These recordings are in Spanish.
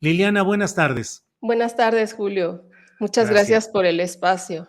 Liliana, buenas tardes. Buenas tardes, Julio. Muchas Gracias. gracias por el espacio.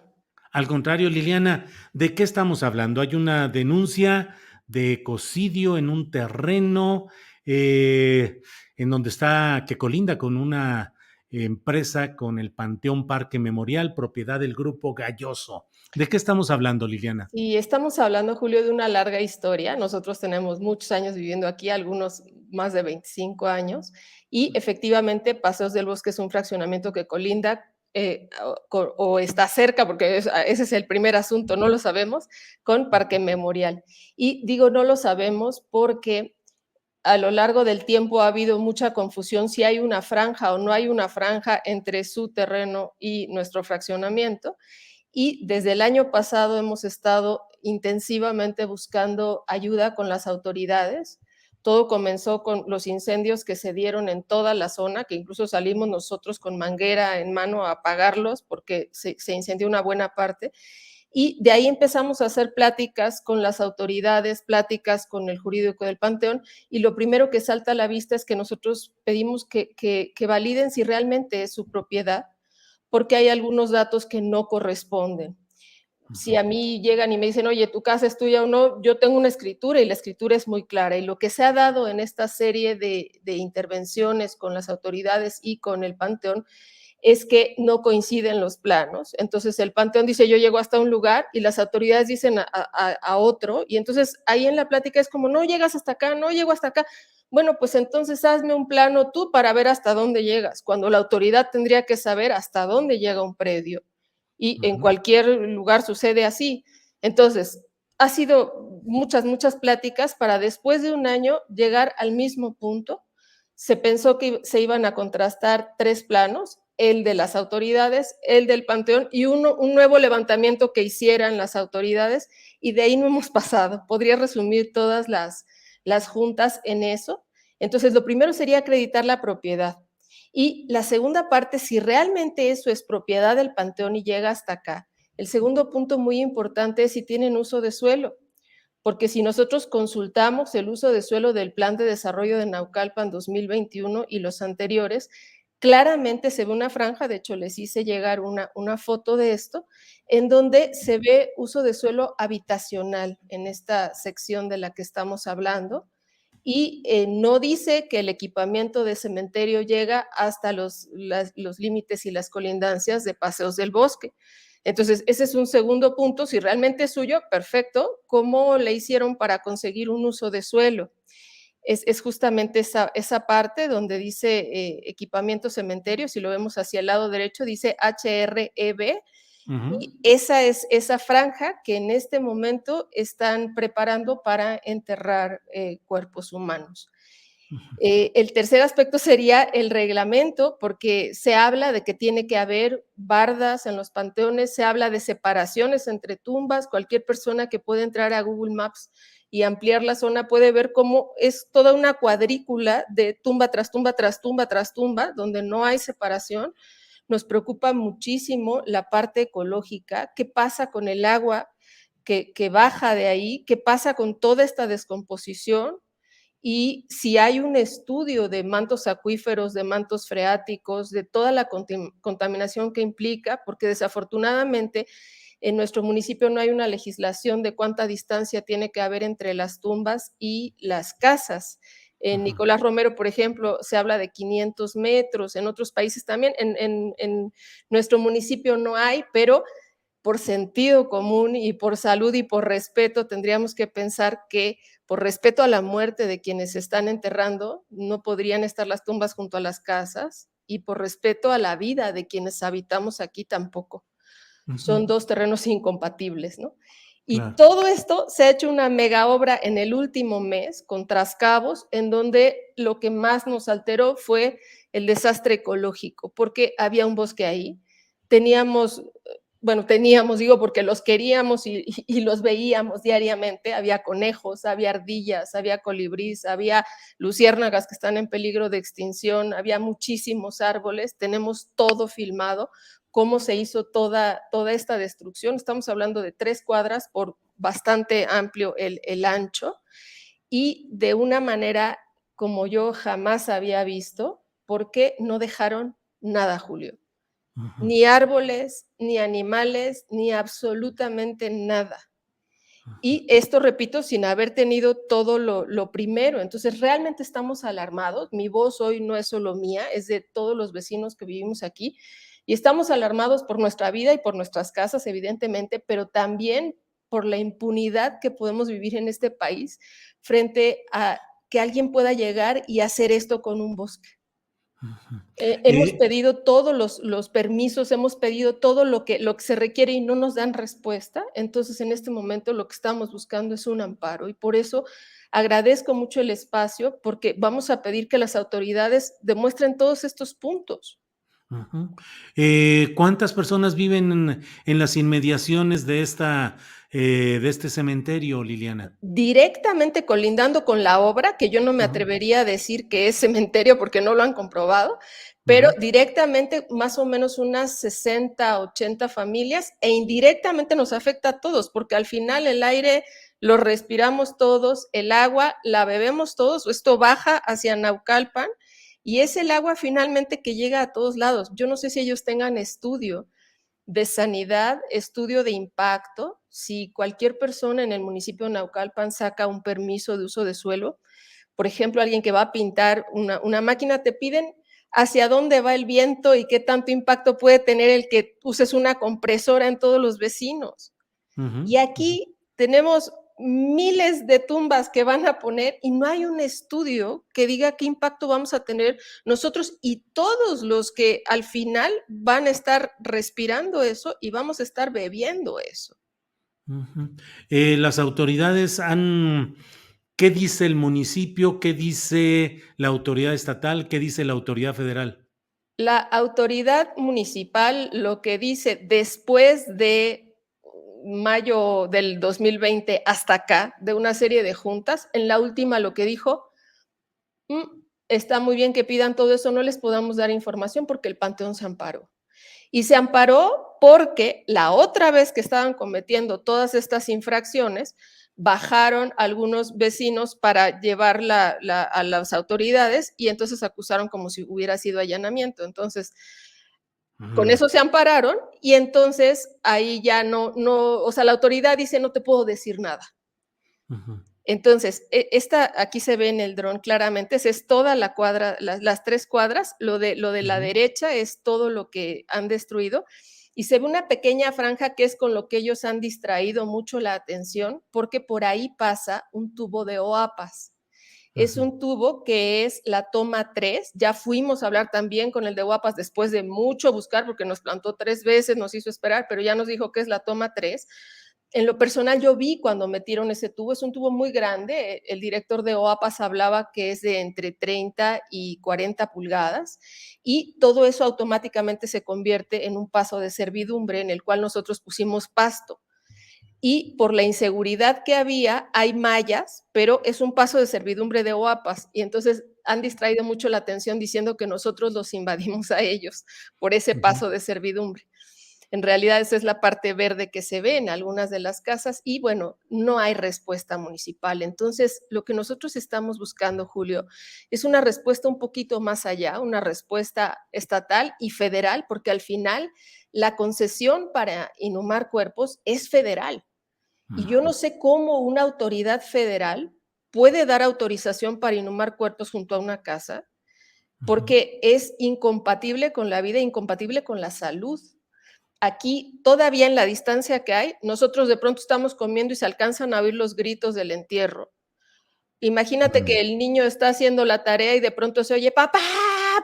Al contrario, Liliana, ¿de qué estamos hablando? Hay una denuncia de ecocidio en un terreno en donde está, que colinda con una empresa, con el Panteón Parque Memorial, propiedad del Grupo Galloso. ¿De qué estamos hablando, Liliana? Y estamos hablando, Julio, de una larga historia. Nosotros tenemos muchos años viviendo aquí, algunos más de 25 años, y efectivamente Paseos del Bosque es un fraccionamiento que colinda o está cerca, porque ese es el primer asunto, no lo sabemos, con Parque Memorial. Y digo no lo sabemos porque a lo largo del tiempo ha habido mucha confusión si hay una franja o no hay una franja entre su terreno y nuestro fraccionamiento. Y desde el año pasado hemos estado intensivamente buscando ayuda con las autoridades. Todo comenzó con los incendios que se dieron en toda la zona, que incluso salimos nosotros con manguera en mano a apagarlos porque se incendió una buena parte. Y de ahí empezamos a hacer pláticas con las autoridades, pláticas con el jurídico del Panteón, y lo primero que salta a la vista es que nosotros pedimos que validen si realmente es su propiedad, porque hay algunos datos que no corresponden. Si a mí llegan y me dicen, oye, tu casa es tuya o no, yo tengo una escritura y la escritura es muy clara. Y lo que se ha dado en esta serie de intervenciones con las autoridades y con el Panteón es que no coinciden los planos. Entonces el Panteón dice, yo llego hasta un lugar y las autoridades dicen a otro. Y entonces ahí en la plática es como, no llegas hasta acá, no llego hasta acá. Bueno, pues entonces hazme un plano tú para ver hasta dónde llegas, cuando la autoridad tendría que saber hasta dónde llega un predio. Y en cualquier lugar sucede así. Entonces, ha sido muchas pláticas para después de un año llegar al mismo punto. Se pensó que se iban a contrastar 3 planos, el de las autoridades, el del Panteón y un nuevo levantamiento que hicieran las autoridades, y de ahí no hemos pasado. Podría resumir todas las juntas en eso. Entonces, lo primero sería acreditar la propiedad. Y la segunda parte, si realmente eso es propiedad del Panteón y llega hasta acá, el segundo punto muy importante es si tienen uso de suelo, porque si nosotros consultamos el uso de suelo del Plan de Desarrollo de Naucalpan 2021 y los anteriores, claramente se ve una franja, de hecho les hice llegar una foto de esto, en donde se ve uso de suelo habitacional en esta sección de la que estamos hablando, y no dice que el equipamiento de cementerio llega hasta los límites y las colindancias de Paseos del Bosque. Entonces, ese es un segundo punto. Si realmente es suyo, perfecto. ¿Cómo le hicieron para conseguir un uso de suelo? Es justamente esa parte donde dice equipamiento cementerio. Si lo vemos hacia el lado derecho, dice HREB, y esa es esa franja que en este momento están preparando para enterrar cuerpos humanos. El tercer aspecto sería el reglamento, porque se habla de que tiene que haber bardas en los panteones, se habla de separaciones entre tumbas. Cualquier persona que pueda entrar a Google Maps y ampliar la zona puede ver cómo es toda una cuadrícula de tumba tras tumba, tras tumba, tras tumba, donde no hay separación. Nos preocupa muchísimo la parte ecológica. ¿Qué pasa con el agua que baja de ahí? ¿Qué pasa con toda esta descomposición? Y si hay un estudio de mantos acuíferos, de mantos freáticos, de toda la contaminación que implica, porque desafortunadamente en nuestro municipio no hay una legislación de cuánta distancia tiene que haber entre las tumbas y las casas. En Nicolás Romero, por ejemplo, se habla de 500 metros, en otros países también, en nuestro municipio no hay, pero por sentido común y por salud y por respeto, tendríamos que pensar que por respeto a la muerte de quienes se están enterrando, no podrían estar las tumbas junto a las casas, y por respeto a la vida de quienes habitamos aquí tampoco. Son dos terrenos incompatibles, ¿no? Y Claro. todo esto se ha hecho una mega obra en el último mes con trascabos, en donde lo que más nos alteró fue el desastre ecológico, porque había un bosque ahí, teníamos, bueno, teníamos, digo, porque los queríamos y los veíamos diariamente. Había conejos, había ardillas, había colibrís, había luciérnagas que están en peligro de extinción, había muchísimos árboles, tenemos todo filmado, cómo se hizo toda esta destrucción. Estamos hablando de 3 cuadras por bastante amplio el ancho, y de una manera como yo jamás había visto, porque no dejaron nada, Julio. Ujú, Ni árboles, ni animales, ni absolutamente nada. Y esto, repito, sin haber tenido todo lo primero. Entonces, realmente estamos alarmados. Mi voz hoy no es solo mía, es de todos los vecinos que vivimos aquí. Y estamos alarmados por nuestra vida y por nuestras casas, evidentemente, pero también por la impunidad que podemos vivir en este país frente a que alguien pueda llegar y hacer esto con un bosque. ujú. Hemos Eh, pedido todos los permisos, hemos pedido todo lo que se requiere y no nos dan respuesta. Entonces, en este momento lo que estamos buscando es un amparo y por eso agradezco mucho el espacio porque vamos a pedir que las autoridades demuestren todos estos puntos. Ujú. ¿Cuántas personas viven en las inmediaciones de este cementerio, Liliana? Directamente colindando con la obra, que yo no me Ujú, atrevería a decir que es cementerio porque no lo han comprobado, pero ujú, directamente más o menos unas 60, 80 familias e indirectamente nos afecta a todos, porque al final el aire lo respiramos todos, el agua la bebemos todos, esto baja hacia Naucalpan y es el agua finalmente que llega a todos lados. Yo no sé si ellos tengan estudio de sanidad, estudio de impacto. Si cualquier persona en el municipio de Naucalpan saca un permiso de uso de suelo, por ejemplo, alguien que va a pintar una máquina, te piden hacia dónde va el viento y qué tanto impacto puede tener el que uses una compresora en todos los vecinos. ujú, Y ujú. aquí tenemos miles de tumbas que van a poner y no hay un estudio que diga qué impacto vamos a tener nosotros y todos los que al final van a estar respirando eso y vamos a estar bebiendo eso. Ujú. Las autoridades han, ¿qué dice el municipio? ¿Qué dice la autoridad estatal? ¿Qué dice la autoridad federal? La autoridad municipal lo que dice después de mayo del 2020 hasta acá, de una serie de juntas, en la última lo que dijo, está muy bien que pidan todo eso, no les podamos dar información porque el panteón se amparó. Y se amparó porque la otra vez que estaban cometiendo todas estas infracciones, bajaron algunos vecinos para llevar a las autoridades y entonces acusaron como si hubiera sido allanamiento. Entonces, con Ujú, eso se ampararon y entonces ahí ya no, o sea, la autoridad dice no te puedo decir nada. ujú, Entonces, esta aquí se ve en el dron claramente, esa es toda la cuadra, las 3 cuadras, lo de la ujú, derecha es todo lo que han destruido, y se ve una pequeña franja que es con lo que ellos han distraído mucho la atención, porque por ahí pasa un tubo de OAPAS. Es ujú. un tubo que es la toma 3. Ya fuimos a hablar también con el de OAPAS después de mucho buscar, porque nos plantó 3 veces, nos hizo esperar, pero ya nos dijo que es la toma 3. En lo personal, yo vi cuando metieron ese tubo, es un tubo muy grande. El director de OAPAS hablaba que es de entre 30 y 40 pulgadas, y todo eso automáticamente se convierte en un paso de servidumbre en el cual nosotros pusimos pasto y por la inseguridad que había, hay mallas, pero es un paso de servidumbre de OAPAS y entonces han distraído mucho la atención diciendo que nosotros los invadimos a ellos por ese Ujú. paso de servidumbre. En realidad esa es la parte verde que se ve en algunas de las casas y bueno, no hay respuesta municipal. Entonces, lo que nosotros estamos buscando, Julio, es una respuesta un poquito más allá, una respuesta estatal y federal, porque al final la concesión para inhumar cuerpos es federal. Y yo no sé cómo una autoridad federal puede dar autorización para inhumar cuerpos junto a una casa, Ujú. porque es incompatible con la vida, incompatible con la salud. Aquí, todavía en la distancia que hay, nosotros de pronto estamos comiendo y se alcanzan a oír los gritos del entierro. Imagínate Mm, que el niño está haciendo la tarea y de pronto se oye, papá,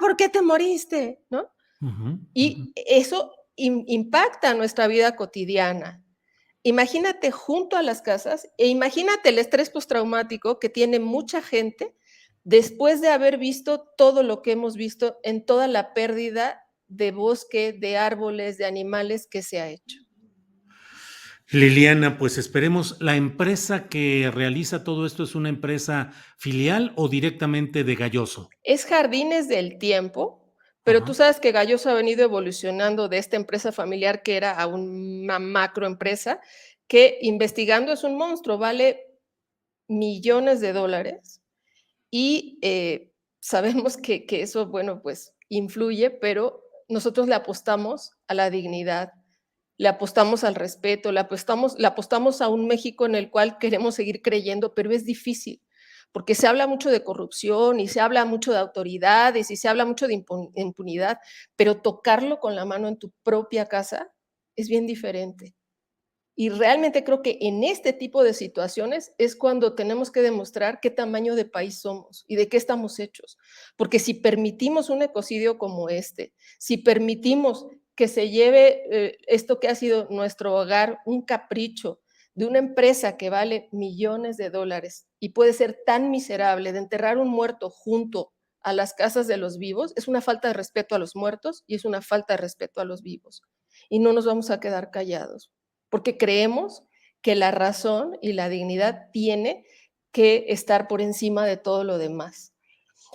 ¿por qué te moriste? ¿No? ujú, ujú. Y eso impacta nuestra vida cotidiana. Imagínate junto a las casas e imagínate el estrés postraumático que tiene mucha gente después de haber visto todo lo que hemos visto en toda la pérdida de bosque, de árboles, de animales que se ha hecho. Liliana, pues esperemos, ¿la empresa que realiza todo esto es una empresa filial o directamente de Galloso? Es Jardines del Tiempo, pero tú Ajá. sabes que Galloso ha venido evolucionando de esta empresa familiar que era a una macroempresa que investigando es un monstruo, vale millones de dólares y sabemos que eso, bueno, pues influye, pero nosotros le apostamos a la dignidad, le apostamos al respeto, le apostamos a un México en el cual queremos seguir creyendo, pero es difícil, porque se habla mucho de corrupción y se habla mucho de autoridades y se habla mucho de impunidad, pero tocarlo con la mano en tu propia casa es bien diferente. Y realmente creo que en este tipo de situaciones es cuando tenemos que demostrar qué tamaño de país somos y de qué estamos hechos. Porque si permitimos un ecocidio como este, si permitimos que se lleve esto que ha sido nuestro hogar, un capricho de una empresa que vale millones de dólares y puede ser tan miserable de enterrar un muerto junto a las casas de los vivos, es una falta de respeto a los muertos y es una falta de respeto a los vivos. Y no nos vamos a quedar callados porque creemos que la razón y la dignidad tiene que estar por encima de todo lo demás.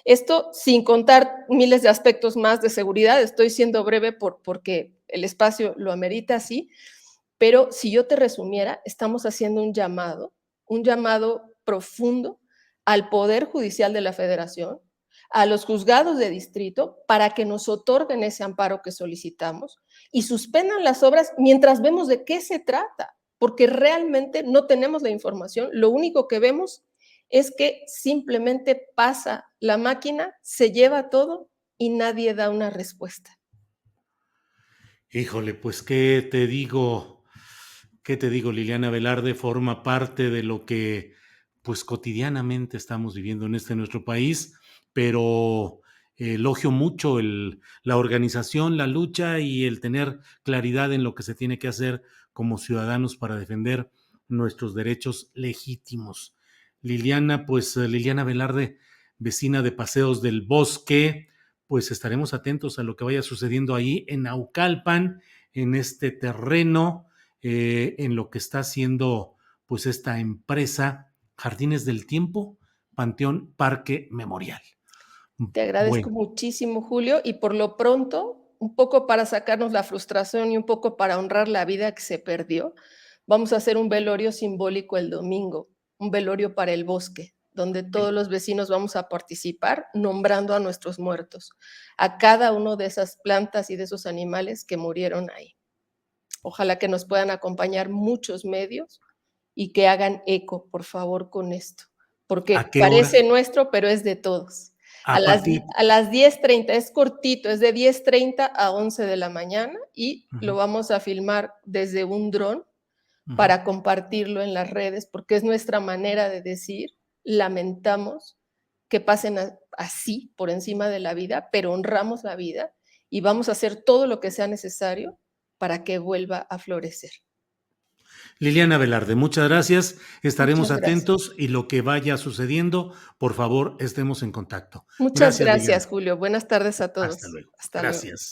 Esto sin contar miles de aspectos más de seguridad, estoy siendo breve porque el espacio lo amerita así, pero si yo te resumiera, estamos haciendo un llamado profundo al Poder Judicial de la Federación, a los juzgados de distrito, para que nos otorguen ese amparo que solicitamos y suspendan las obras mientras vemos de qué se trata, porque realmente no tenemos la información, lo único que vemos es que simplemente pasa la máquina, se lleva todo y nadie da una respuesta. Híjole, pues, ¿qué te digo? ¿Qué te digo? Liliana Velarde forma parte de lo que, pues, cotidianamente estamos viviendo en nuestro país, pero elogio mucho la organización, la lucha y el tener claridad en lo que se tiene que hacer como ciudadanos para defender nuestros derechos legítimos. Liliana, pues, Liliana Velarde, vecina de Paseos del Bosque, pues estaremos atentos a lo que vaya sucediendo ahí en Naucalpan, en este terreno, en lo que está haciendo pues esta empresa Jardines del Tiempo, Panteón Parque Memorial. Te agradezco Bueno, muchísimo, Julio, y por lo pronto, un poco para sacarnos la frustración y un poco para honrar la vida que se perdió, vamos a hacer un velorio simbólico el domingo, un velorio para el bosque, donde todos los vecinos vamos a participar nombrando a nuestros muertos, a cada uno de esas plantas y de esos animales que murieron ahí. Ojalá que nos puedan acompañar muchos medios y que hagan eco, por favor, con esto, ¿a porque qué hora? parece nuestro, pero es de todos. A partir. A las 10:30, es cortito, es de 10:30 a 11 de la mañana y lo Uh-huh, vamos a filmar desde un dron uh-huh. para compartirlo en las redes, porque es nuestra manera de decir, lamentamos que pasen así por encima de la vida, pero honramos la vida y vamos a hacer todo lo que sea necesario para que vuelva a florecer. Liliana Velarde, muchas gracias. Estaremos Muchas gracias. atentos y lo que vaya sucediendo, por favor, estemos en contacto. Muchas Gracias, Liliana. gracias, Julio. Buenas tardes a Hasta todos. luego. Hasta luego. Gracias.